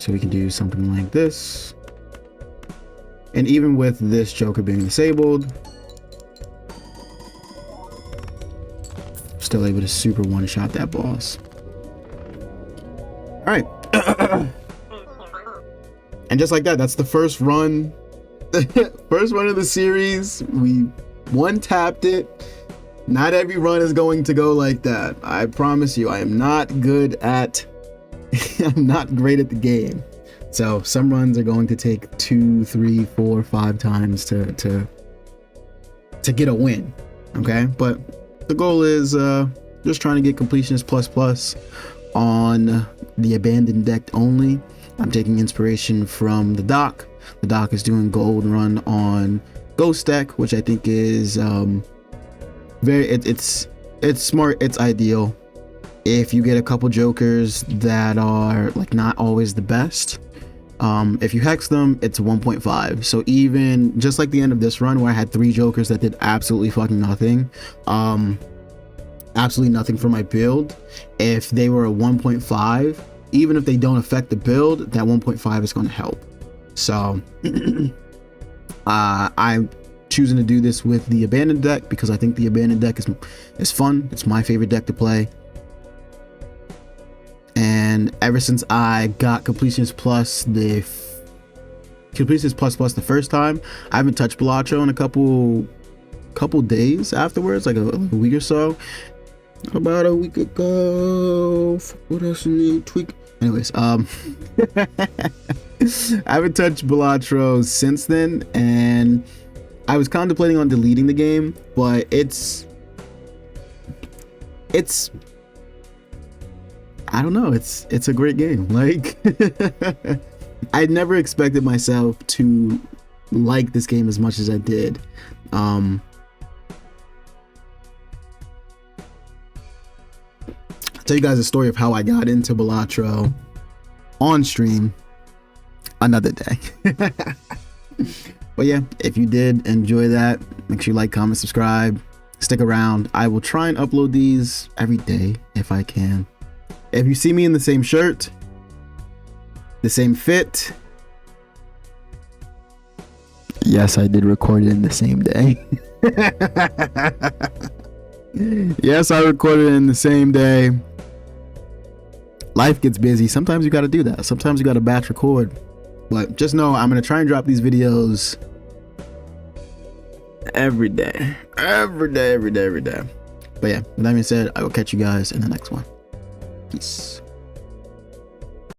we can do something like this. And even with this Joker being disabled, still able to super one-shot that boss. All right. And just like that, that's the first run. First run of the series. We one-tapped it. Not every run is going to go like that. I promise you, I am not good at I'm not great at the game, so some runs are going to take 2, 3, 4, 5 times to get a win. Okay, but the goal is just trying to get Completionist plus on the Abandoned Deck only. I'm taking inspiration from the doc. The doc is doing gold run on Ghost Deck, which I think is it's smart, it's ideal. If you get a couple Jokers that are like not always the best, if you hex them, it's 1.5. So even just like the end of this run where I had 3 Jokers that did absolutely fucking nothing, absolutely nothing for my build, if they were a 1.5, even if they don't affect the build, that 1.5 is going to help. So I'm choosing to do this with the Abandoned Deck because I think the Abandoned Deck is fun. It's my favorite deck to play. And ever since I got Completionist Plus the first time, I haven't touched Balatro in a couple days afterwards, like a week or so. About a week ago. What else you need? Tweak. Anyways, I haven't touched Balatro since then, and I was contemplating on deleting the game, but it's I don't know, it's a great game. Like I never expected myself to like this game as much as I did. tell you guys a story of how I got into Balatro on stream another day. But yeah, if you did enjoy that, make sure you like, comment, subscribe, stick around. I will try and upload these every day if I can. If you see me in the same shirt, the same fit, yes, I did record it in the same day. Yes, I recorded it in the same day. Life gets busy. Sometimes you got to do that. Sometimes you got to batch record. But just know I'm going to try and drop these videos every day. Every day. But yeah, with that being said, I will catch you guys in the next one. Peace.